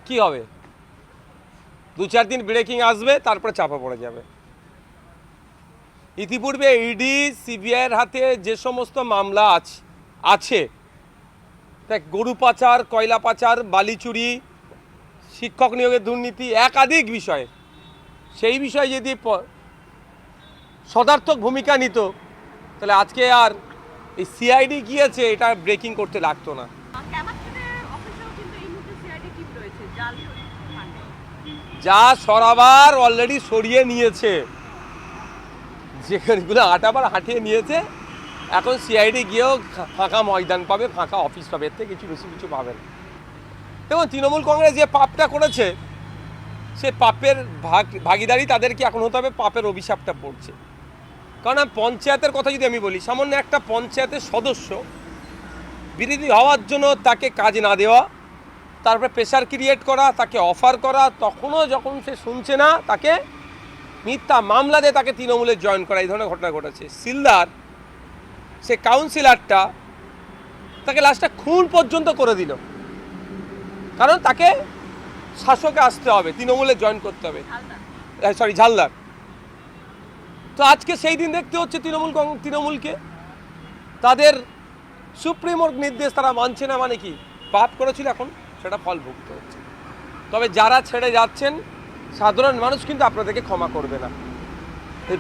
কি হবে? 2-4 দিন ব্রেকিং আসবে, তারপরে চাপা পড়ে যাবে। ইতিপূর্বে ইডি সিবিআইয়ের হাতে যে সমস্ত মামলা আছে দেখ, গরু পাচার, কয়লা পাচার, বালি চুরি, শিক্ষক নিয়োগের দুর্নীতি, একাধিক বিষয়ে, সেই বিষয়ে যদি সদার্থক ভূমিকা নিত, তাহলে আজকে আর এই সিআইডি গিয়েছে এটা ব্রেকিং করতে লাগতো না। যা সরাবার অলরেডি সরিয়ে নিয়েছে, যেগুলো আটাবার হাঁটিয়ে নিয়েছে, এখন সিআইডি গিয়েও ফাঁকা ময়দান পাবে, ফাঁকা অফিস পাবে, এর থেকে কিছু পাবে না। দেখুন, তৃণমূল কংগ্রেস যে পাপটা করেছে, সে পাপের ভাগিদারি তাদেরকে এখন হতে হবে। পাপের অভিশাপটা পড়ছে। কারণ পঞ্চায়েতের কথা যদি আমি বলি, সামান্য একটা পঞ্চায়েতের সদস্য বিরোধী হওয়ার জন্য তাকে কাজ না দেওয়া, তারপরে প্রেশার ক্রিয়েট করা, তাকে অফার করা, তখনও যখন সে শুনছে না, তাকে মিথ্যা মামলা দিয়ে তাকে তৃণমূলে জয়েন করা, এই ধরনের ঘটনা ঘটেছে। সিলদার সে কাউন্সিলরটা, তাকে লাস্টটা খুন পর্যন্ত করে দিল, কারণ তাকে শাসকে আসতে হবে, তৃণমূলে জয়েন করতে হবে। ঝালদার। তো আজকে সেই দিন দেখতে হচ্ছে তৃণমূলকে তাদের সুপ্রিমোর নির্দেশ তারা মানছে না, মানে কি পাপ করেছিল, এখন সেটা ফল ভুগতে হচ্ছে। তবে যারা ছেড়ে যাচ্ছেন, সাধারণ মানুষ কিন্তু আপনাদেরকে ক্ষমা করবে না।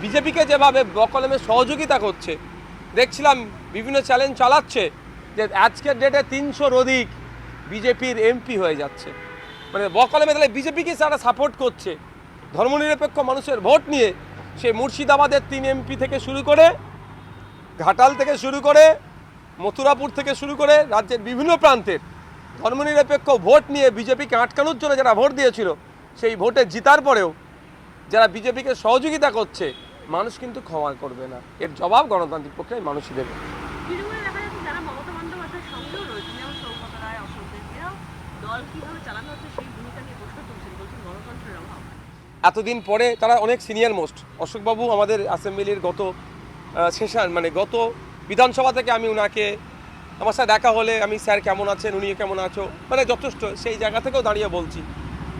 বিজেপিকে যেভাবে বকলমে সহযোগিতা করছে, দেখছিলাম বিভিন্ন চ্যালেঞ্জ চালাচ্ছে যে আজকের ডেটে 300-র অধিক বিজেপির এমপি হয়ে যাচ্ছে, মানে বকলমে। তাহলে বিজেপিকে যারা সাপোর্ট করছে, ধর্মনিরপেক্ষ মানুষের ভোট নিয়ে, সে মুর্শিদাবাদের 3 এমপি থেকে শুরু করে, ঘাটাল থেকে শুরু করে, মথুরাপুর থেকে শুরু করে, রাজ্যের বিভিন্ন প্রান্তের ধর্মনিরপেক্ষ ভোট নিয়ে বিজেপিকে আটকানোর জন্য যারা ভোট দিয়েছিল, সেই ভোটে জিতার পরেও যারা বিজেপিকে সহযোগিতা করছে, মানুষ কিন্তু ক্ষমা করবে না। এর জবাব গণতান্ত্রিক প্রক্রিয়ায় মানুষই দেবে। এতদিন পরে তারা অনেক সিনিয়র মোস্ট, অশোকবাবু আমাদের অ্যাসেম্বলির গত সেশন, মানে গত বিধানসভা থেকে আমি ওনাকে, আমার সাথে দেখা হলে আমি, স্যার কেমন আছেন, উনিও কেমন আছো, মানে যথেষ্ট সেই জায়গা থেকেও দাঁড়িয়ে বলছি,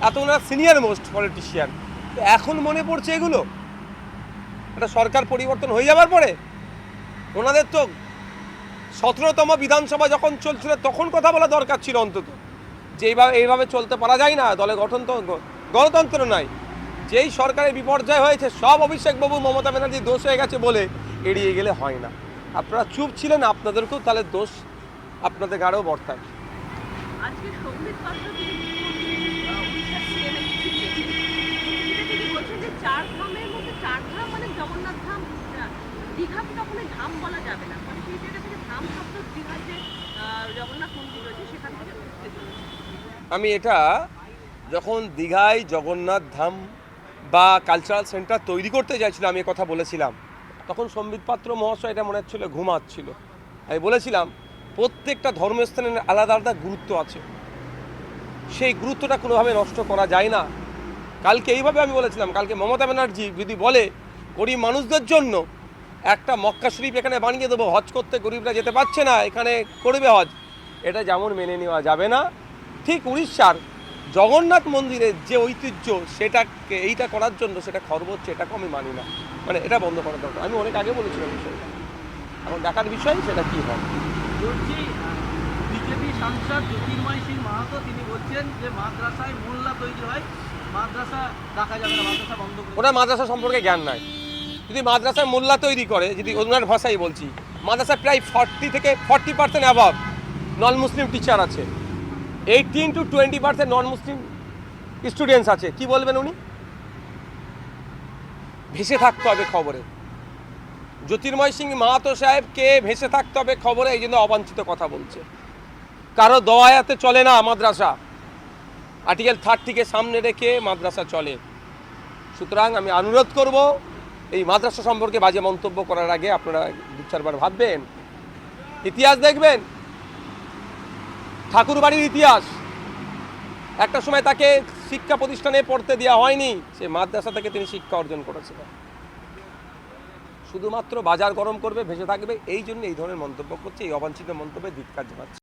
এত ওনারা সিনিয়র মোস্ট পলিটিশিয়ান। তো এখন মনে পড়ছে এগুলো, একটা সরকার পরিবর্তন হয়ে যাবার পরে। ওনাদের তো 17তম বিধানসভা যখন চলছিল, তখন কথা বলা দরকার ছিল অন্তত, যে এইভাবে চলতে পারা যায় না, দলে গঠন তো গণতন্ত্র নাই। যেই সরকারের বিপর্যয় হয়েছে, সব অভিষেকবাবু, মমতা ব্যানার্জি দোষ হয়ে গেছে বলে এড়িয়ে গেলে হয় না। আপনারা চুপ ছিলেন, আপনাদেরকেও তাহলে দোষ আপনাদের গাড়েও বর্তায়। আমি এটা যখন দীঘায় জগন্নাথ ধাম বা কালচারাল সেন্টার তৈরি করতে চাইছিল, আমি কথা বলেছিলাম, তখন সম্বিত পাত্র মহাশয় এটা মনে হচ্ছিল ঘুমাচ্ছিল। আমি বলেছিলাম প্রত্যেকটা ধর্মস্থানের আলাদা আলাদা গুরুত্ব আছে, সেই গুরুত্বটা কোনোভাবে নষ্ট করা যায় না। কালকে এইভাবে আমি বলেছিলাম, কালকে মমতা ব্যানার্জি যদি বলে গরিব মানুষদের জন্য একটা মক্কা শরীফ এখানে বানিয়ে দেবো, হজ করতে গরিবরা যেতে পারছে না, এখানে করবে হজ, এটা যেমন মেনে নেওয়া যাবে না, ঠিক উড়িষ্যার জগন্নাথ মন্দিরের যে ঐতিহ্য, সেটাকে এইটা করার জন্য সেটা খরচ হচ্ছে, এটাকে আমি মানি না, মানে এটা বন্ধ করা দরকার। আমি অনেক আগে বলেছিলাম বিষয়টা, এখন দেখার বিষয় সেটা কী হয়। বিজেপি সাংসদ জ্যোতির্ময় সিং মাহাতো তিনি বলছেন যে মাদ্রাসায় মোল্লা তৈরি হয়, মাদ্রাসা রাখা যাবে না, মাদ্রাসা বন্ধ করে। ওটা মাদ্রাসা সম্পর্কে জ্ঞান নাই। যদি মাদ্রাসায় মোল্লা তৈরি করে, যদি ওনার ভাষাই বলছি, মাদ্রাসায় প্রায় 40% অ্যাভাব নন মুসলিম টিচার আছে, 18 to 20% নন মুসলিম স্টুডেন্টস আছে, কি বলবেন উনি? ভেসে থাকতে হবে খবরে। জ্যোতির্ময় সিং মাহাতো সাহেবকে ভেসে থাকতে হবে খবরে, এই জন্য অবাঞ্ছিত কথা বলছে। কারো দোয়ায়াতে চলে না মাদ্রাসা, আর্টিকেল 30কে সামনে রেখে মাদ্রাসা চলে। সুতরাং আমি অনুরোধ করব, এই মাদ্রাসা সম্পর্কে বাজে মন্তব্য করার আগে আপনারা 2-4বার ভাববেন, ইতিহাস দেখবেন, ঠাকুর বাড়ির ইতিহাস। একটা সময় তাকে শিক্ষা প্রতিষ্ঠানে পড়তে দেওয়া হয়নি, সে মাদ্রাসা থেকে তিনি শিক্ষা অর্জন করেছিলেন। শুধুমাত্র বাজার গরম করবে, ভেসে থাকবে, এই জন্য এই ধরনের মন্তব্য করছে, এই অবাঞ্ছিত মন্তব্যে ধিক্কার জানাচ্ছে।